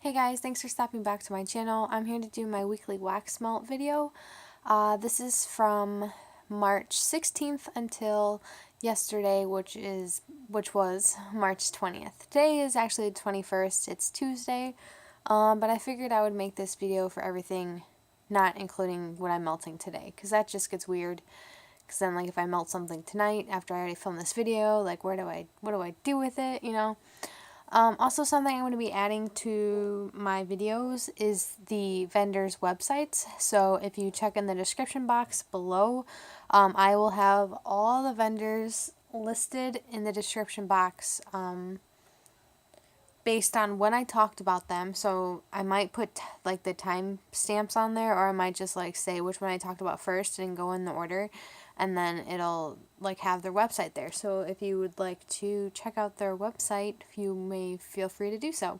Hey guys, thanks for stopping back to my channel. I'm here to do my weekly wax melt video. This is from March 16th until yesterday, which was March 20th. Today is actually the 21st. It's Tuesday, but I figured I would make this video for everything, not including what I'm melting today, because that just gets weird. Because then, like, if I melt something tonight after I already filmed this video, like, what do I do with it, you know? Also, something I'm going to be adding to my videos is the vendors' websites. So if you check in the description box below, I will have all the vendors listed in the description box based on when I talked about them. So I might put like the time stamps on there, or I might just like say which one I talked about first and go in the order, and then it'll like have their website there. So if you would like to check out their website, you may feel free to do so.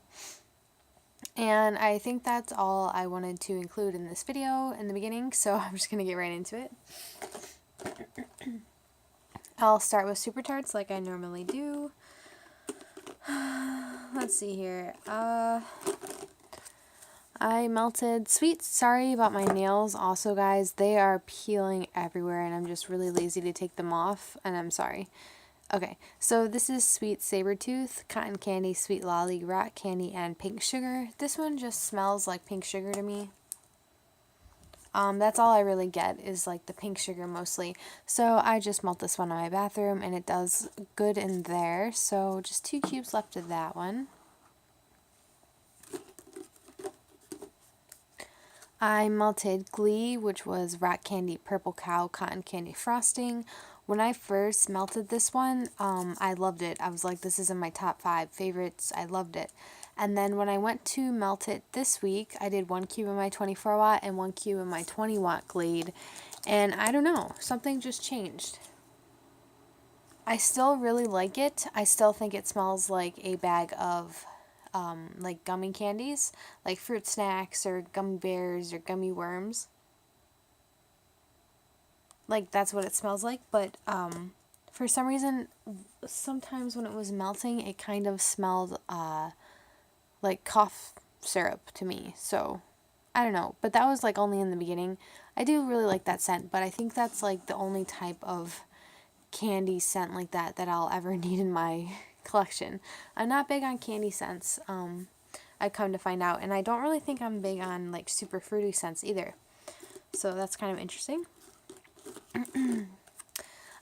And I think that's all I wanted to include in this video in the beginning, so I'm just going to get right into it. I'll start with super tarts like I normally do. Let's see here. I melted sweet. Sorry about my nails. Also, guys, they are peeling everywhere, and I'm just really lazy to take them off, and I'm sorry. Okay, so this is Sweet Sabertooth, Cotton Candy, Sweet Lolly, Rock Candy, and Pink Sugar. This one just smells like pink sugar to me. That's all I really get is like the pink sugar mostly. So I just melt this one in my bathroom, and it does good in there. So just 2 cubes left of that one. I melted Glee, which was Rock Candy, Purple Cow, Cotton Candy Frosting. When I first melted this one, I loved it. I was like, this is in my top 5 favorites. I loved it. And then when I went to melt it this week, I did 1 cube in my 24 watt and 1 cube in my 20 watt Glade. And I don't know, something just changed. I still really like it. I still think it smells like a bag of like gummy candies, like fruit snacks or gummy bears or gummy worms. Like, that's what it smells like, but for some reason, sometimes when it was melting, it kind of smelled like cough syrup to me. So I don't know, but that was like only in the beginning. I do really like that scent, but I think that's like the only type of candy scent like that I'll ever need in my collection. I'm not big on candy scents, I've come to find out, and I don't really think I'm big on like super fruity scents either. So that's kind of interesting.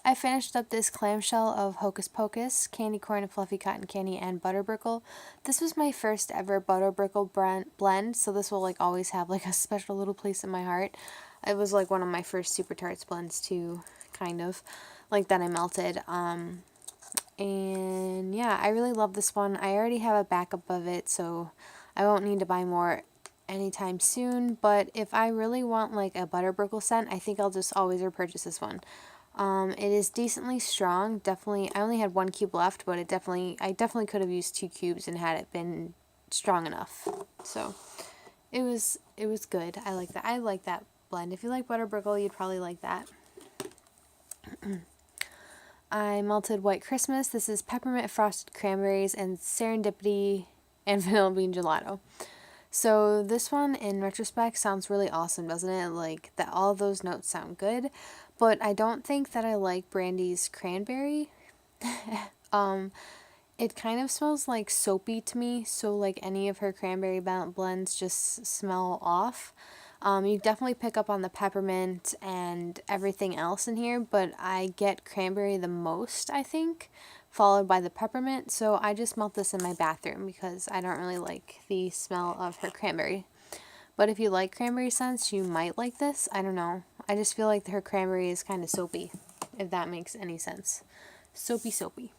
I finished up this clamshell of Hocus Pocus, Candy Corn and Fluffy Cotton Candy, and Butterbrickle. This was my first ever Butterbrickle blend, so this will like always have like a special little place in my heart. It was like one of my first Super Tarts blends too, kind of, like that I melted. And yeah, I really love this one. I already have a backup of it, so I won't need to buy more anytime soon. But if I really want like a Butterbrickle scent, I think I'll just always repurchase this one. It is decently strong. Definitely, I only had 1 cube left, but I definitely could have used 2 cubes and had it been strong enough. So it was good. I like that. I like that blend. If you like Butterbrickle, you'd probably like that. I melted White Christmas. This is peppermint frosted cranberries and serendipity and vanilla bean gelato. So this one, in retrospect, sounds really awesome, doesn't it? Like, that all of those notes sound good, but I don't think that I like Brandy's cranberry. It kind of smells like soapy to me, so like any of her cranberry blends just smell off. You definitely pick up on the peppermint and everything else in here, but I get cranberry the most, I think, followed by the peppermint, so I just melt this in my bathroom because I don't really like the smell of her cranberry. But if you like cranberry scents, you might like this. I don't know. I just feel like her cranberry is kind of soapy, if that makes any sense. Soapy, soapy.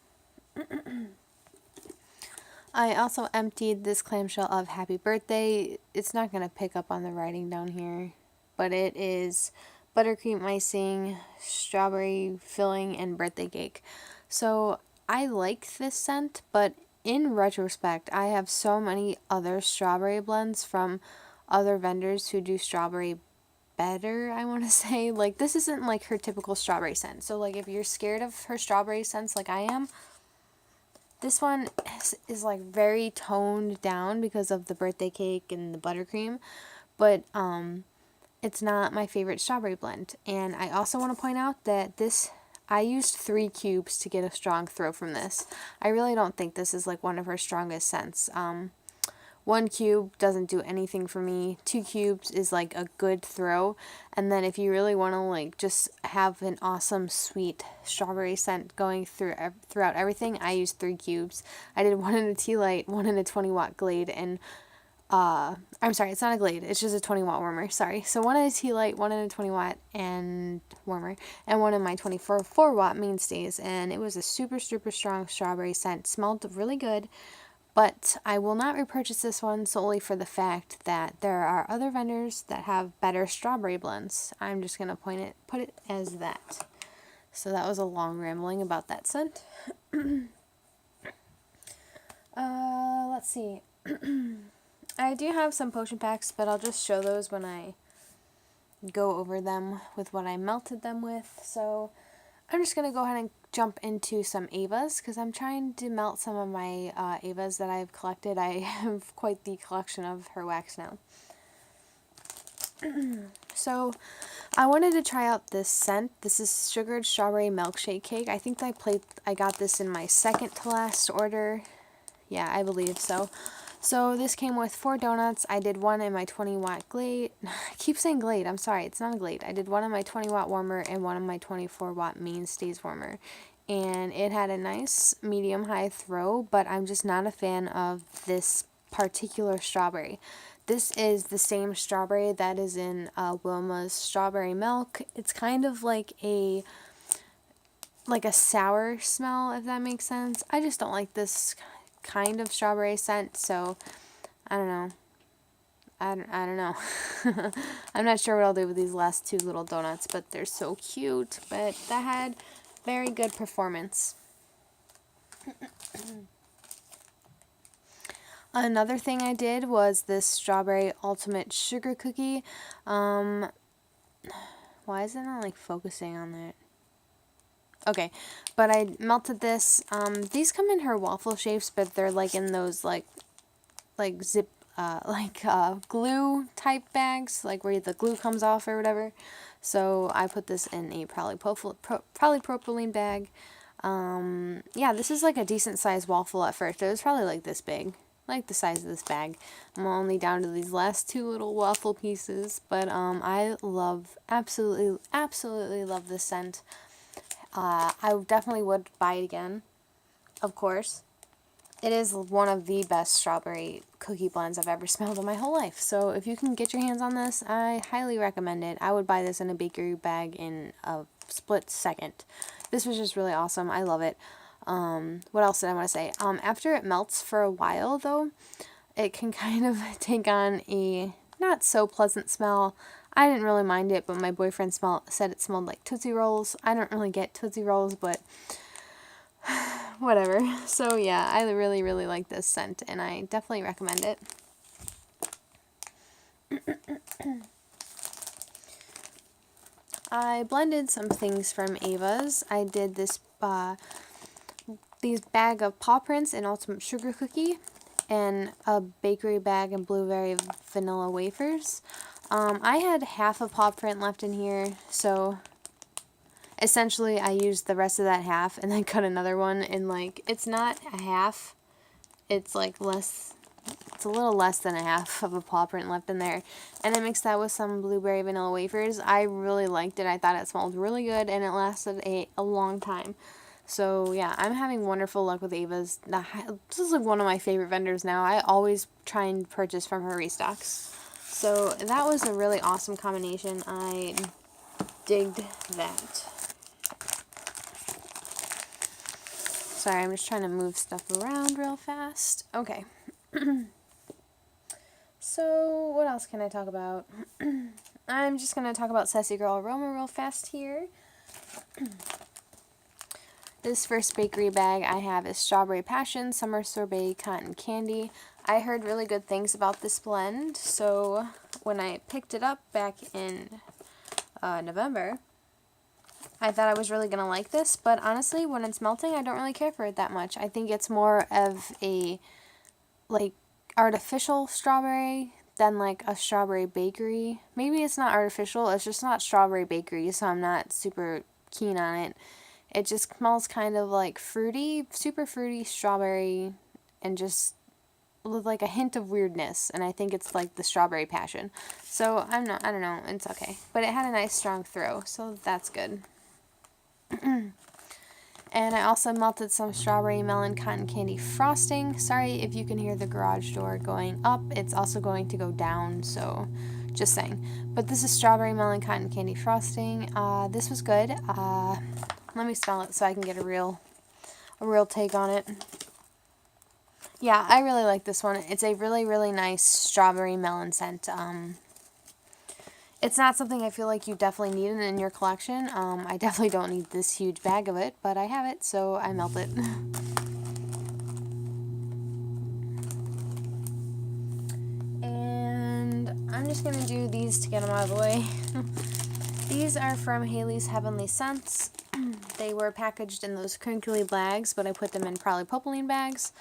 I also emptied this clamshell of Happy Birthday. It's not going to pick up on the writing down here, but it is buttercream icing, strawberry filling, and birthday cake. So I like this scent, but in retrospect, I have so many other strawberry blends from other vendors who do strawberry better, I want to say. Like, this isn't like her typical strawberry scent. So like, if you're scared of her strawberry scents like I am, This one is like very toned down because of the birthday cake and the buttercream, but it's not my favorite strawberry blend. And I also want to point out that I used 3 cubes to get a strong throw from this. I really don't think this is like one of her strongest scents. 1 cube doesn't do anything for me. 2 cubes is like a good throw. And then if you really want to like just have an awesome sweet strawberry scent going throughout everything, I used 3 cubes. I did 1 in a tea light, 1 in a 20-watt Glade, and I'm sorry, it's not a Glade, it's just a 20-watt warmer, sorry. So 1 in a tea light, 1 in a 20-watt and warmer, and 1 in my 24-watt mainstays, and it was a super, super strong strawberry scent. Smelled really good. But I will not repurchase this one solely for the fact that there are other vendors that have better strawberry blends. I'm just going to put it as that. So that was a long rambling about that scent. Let's see. I do have some potion packs, but I'll just show those when I go over them with what I melted them with. So I'm just going to go ahead and jump into some Avas because I'm trying to melt some of my Avas that I've collected. I have quite the collection of her wax now. So I wanted to try out this scent. This is Sugared Strawberry Milkshake Cake. I think I got this in my second to last order. Yeah, I believe so. So this came with 4 donuts. I did 1 in my 20-watt Glade. I keep saying Glade. I'm sorry. It's not a Glade. I did 1 in my 20-watt warmer and 1 in my 24-watt mainstays warmer. And it had a nice medium-high throw, but I'm just not a fan of this particular strawberry. This is the same strawberry that is in Wilma's Strawberry Milk. It's kind of like a sour smell, if that makes sense. I just don't like this kind of strawberry scent, so I don't know. I don't know. I'm not sure what I'll do with these last 2 little donuts, but they're so cute. But that had very good performance. Another thing I did was this Strawberry Ultimate Sugar Cookie. Why is it not like focusing on that? Okay, but I melted this. These come in her waffle shapes, but they're like in those like zip, glue type bags, like where the glue comes off or whatever. So I put this in a polypropylene bag. Yeah, this is like a decent sized waffle at first. It was probably like this big, like the size of this bag. I'm only down to these last 2 little waffle pieces, but I absolutely love this scent. I definitely would buy it again, of course. It is one of the best strawberry cookie blends I've ever smelled in my whole life. So if you can get your hands on this, I highly recommend it. I would buy this in a bakery bag in a split second. This was just really awesome. I love it. What else did I want to say? After it melts for a while, though, it can kind of take on a not so pleasant smell. I didn't really mind it, but my boyfriend said it smelled like Tootsie Rolls. I don't really get Tootsie Rolls, but whatever. So yeah, I really, really like this scent, and I definitely recommend it. I blended some things from Ava's. I did this these bag of paw prints and Ultimate Sugar Cookie, and a bakery bag and blueberry vanilla wafers. I had half a paw print left in here, so essentially I used the rest of that half and then cut another one, and like, it's not a half, it's like less, it's a little less than a half of a paw print left in there, and I mixed that with some blueberry vanilla wafers. I really liked it. I thought it smelled really good, and it lasted a long time. So yeah, I'm having wonderful luck with Ava's. This is like one of my favorite vendors now. I always try and purchase from her restocks. So that was a really awesome combination. I digged that. Sorry, I'm just trying to move stuff around real fast. Okay. So what else can I talk about? I'm just going to talk about Sassy Girl Aroma real fast here. This first bakery bag I have is Strawberry Passion, Summer Sorbet, Cotton Candy. I heard really good things about this blend, so when I picked it up back in November, I thought I was really going to like this, but honestly, when it's melting, I don't really care for it that much. I think it's more of a, like, artificial strawberry than, like, a strawberry bakery. Maybe it's not artificial, it's just not strawberry bakery, so I'm not super keen on it. It just smells kind of like fruity, super fruity strawberry, and just with like a hint of weirdness, and I think it's like the strawberry passion. So I don't know, it's okay. But it had a nice strong throw, so that's good. And I also melted some strawberry melon cotton candy frosting. Sorry if you can hear the garage door going up. It's also going to go down, so just saying. But this is strawberry melon cotton candy frosting. This was good. Let me smell it so I can get a real take on it. Yeah, I really like this one. It's a really, really nice strawberry melon scent. It's not something I feel like you definitely need in your collection. I definitely don't need this huge bag of it, but I have it, so I melt it. And I'm just going to do these to get them out of the way. These are from Haley's Heavenly Scents. They were packaged in those crinkly bags, but I put them in polypropylene bags.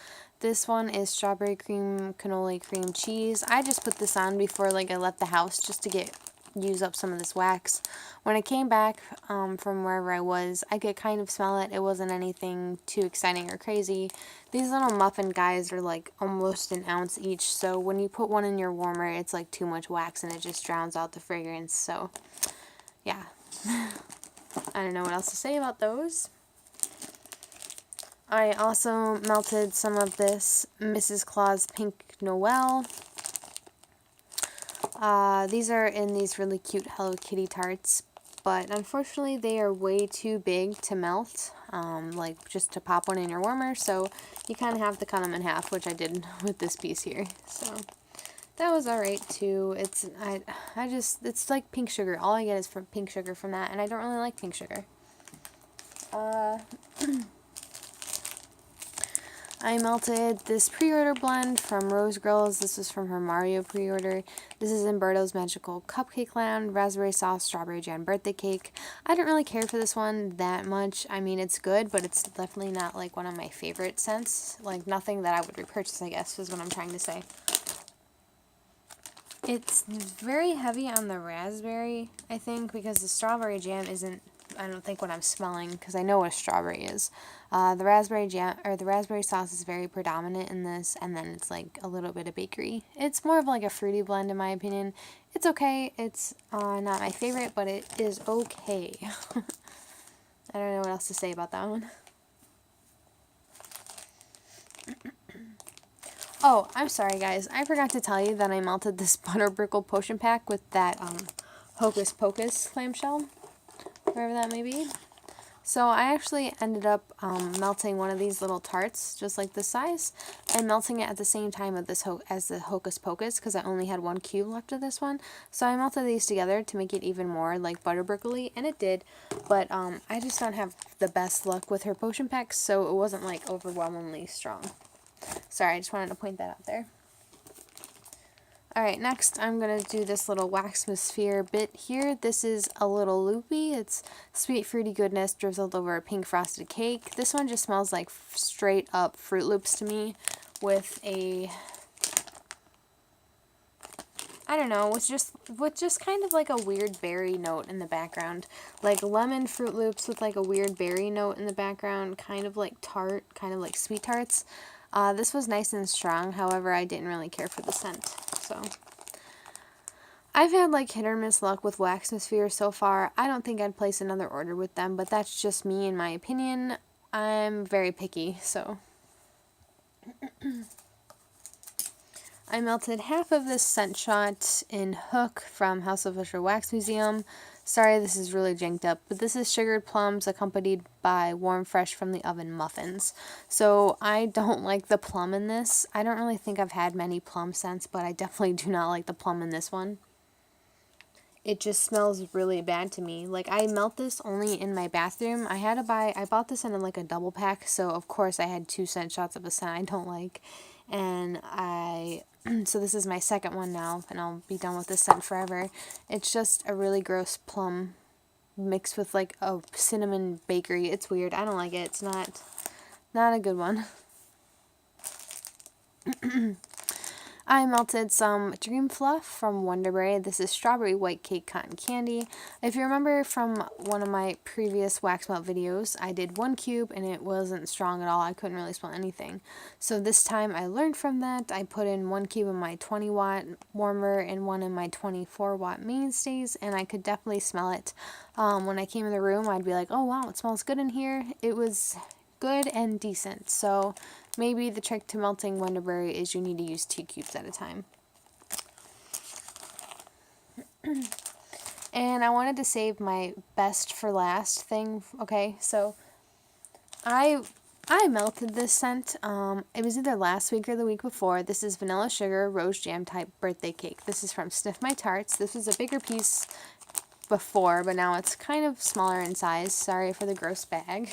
This one is strawberry cream cannoli cream cheese. I just put this on before like I left the house just to use up some of this wax. When I came back from wherever I was, I could kind of smell it. It wasn't anything too exciting or crazy. These little muffin guys are like almost an ounce each, so when you put one in your warmer, it's like too much wax and it just drowns out the fragrance. So yeah. I don't know what else to say about those. I also melted some of this Mrs. Claus Pink Noel. These are in these really cute Hello Kitty tarts, but unfortunately they are way too big to melt, like just to pop one in your warmer, so you kind of have to cut them in half, which I did with this piece here. So that was alright too. It's like pink sugar. All I get is from pink sugar from that, and I don't really like pink sugar. I melted this pre-order blend from Rosegirls. This is from her Mario pre-order. This is Umberto's Magical Cupcake Land, raspberry sauce, strawberry jam birthday cake. I don't really care for this one that much. I mean, it's good, but it's definitely not like one of my favorite scents. Like nothing that I would repurchase, I guess, is what I'm trying to say. It's very heavy on the raspberry, I think, because the strawberry jam isn't, I don't think, what I'm smelling, because I know what a strawberry is. The raspberry jam, or the raspberry sauce is very predominant in this, and then it's like a little bit of bakery. It's more of like a fruity blend in my opinion. It's okay. It's not my favorite, but it is okay. I don't know what else to say about that one. Oh, I'm sorry guys, I forgot to tell you that I melted this butter brickle potion pack with that Hocus Pocus clamshell, wherever that may be. So I actually ended up melting one of these little tarts, just like this size, and melting it at the same time as the Hocus Pocus, because I only had one cube left of this one. So I melted these together to make it even more like butter brickly, and it did, but I just don't have the best luck with her potion packs, so it wasn't like overwhelmingly strong. Sorry, I just wanted to point that out there. Alright, next I'm going to do this little waxmosphere bit here. This is a little loopy. It's sweet fruity goodness drizzled over a pink frosted cake. This one just smells like straight up Fruit Loops to me with a, I don't know, with just kind of like a weird berry note in the background. Like lemon Fruit Loops with like a weird berry note in the background, kind of like tart, kind of like sweet tarts. This was nice and strong, however, I didn't really care for the scent, so. I've had like hit or miss luck with Waxmosphere so far. I don't think I'd place another order with them, but that's just me in my opinion. I'm very picky, so. I melted half of this scent shot in Hook from House of Usher Wax Museum. Sorry, this is really janked up, but this is sugared plums accompanied by warm fresh from the oven muffins. So I don't like the plum in this. I don't really think I've had many plum scents, but I definitely do not like the plum in this one. It just smells really bad to me. Like, I melt this only in my bathroom. I bought this in like a double pack, so of course I had 2 scent shots of a scent I don't like. And so this is my second one now, and I'll be done with this scent forever. It's just a really gross plum mixed with like a cinnamon bakery. It's weird. I don't like it. It's not a good one. I melted some Dream Fluff from Wonderberry. This is strawberry white cake cotton candy. If you remember from one of my previous wax melt videos, I did 1 cube and it wasn't strong at all. I couldn't really smell anything. So this time I learned from that. I put in 1 cube in my 20 watt warmer and 1 in my 24 watt mainstays, and I could definitely smell it. When I came in the room, I'd be like, oh wow, it smells good in here. It was good and decent. So maybe the trick to melting Wonderberry is you need to use 2 cubes at a time. And I wanted to save my best for last thing. Okay, so I melted this scent. It was either last week or the week before. This is vanilla sugar rose jam type birthday cake. This is from Sniff My Tarts. This was a bigger piece before, but now it's kind of smaller in size. Sorry for the gross bag.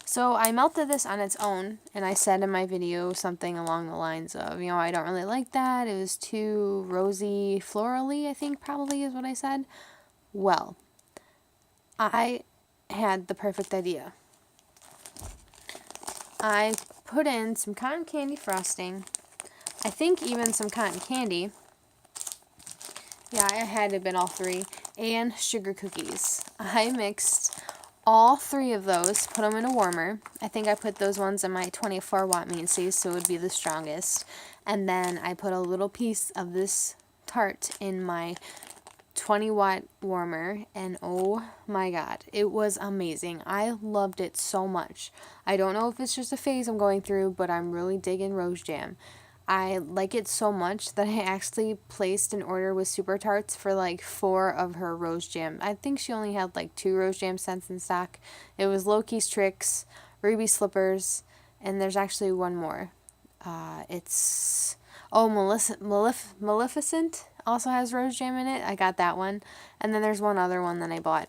So I melted this on its own, and I said in my video something along the lines of, you know, I don't really like that. It was too rosy, florally, I think probably is what I said. Well, I had the perfect idea. I put in some cotton candy frosting, I think even some cotton candy. Yeah, it had to have been all 3, and sugar cookies. I mixed all 3 of those, put them in a warmer. I think I put those ones in my 24 watt mainstays, so it would be the strongest. And then I put a little piece of this tart in my 20 watt warmer, and oh my god, it was amazing. I loved it so much. I don't know if it's just a phase I'm going through, but I'm really digging rose jam. I like it so much that I actually placed an order with Super Tarts for like 4 of her rose jam. I think she only had like 2 rose jam scents in stock. It was Loki's Tricks, Ruby Slippers, and there's actually one more. It's Maleficent also has rose jam in it. I got that one. And then there's one other one that I bought.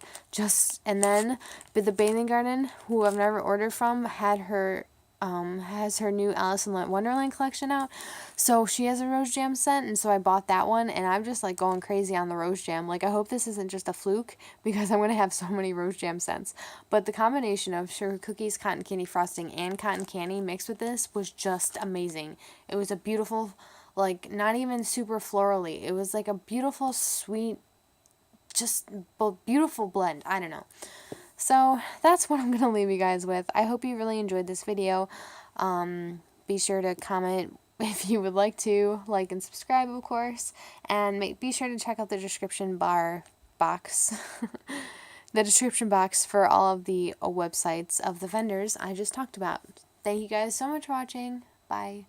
And then the Bathing Garden, who I've never ordered from, has her new Alice in Wonderland collection out. So she has a rose jam scent, and so I bought that one, and I'm just like going crazy on the rose jam. Like, I hope this isn't just a fluke, because I'm going to have so many rose jam scents. But the combination of sugar cookies, cotton candy frosting, and cotton candy mixed with this was just amazing. It was a beautiful, like, not even super florally. It was like a beautiful, sweet, just beautiful blend. I don't know. So that's what I'm going to leave you guys with. I hope you really enjoyed this video. Be sure to comment if you would like to, like and subscribe, of course. And be sure to check out the description box. The description box for all of the websites of the vendors I just talked about. Thank you guys so much for watching. Bye.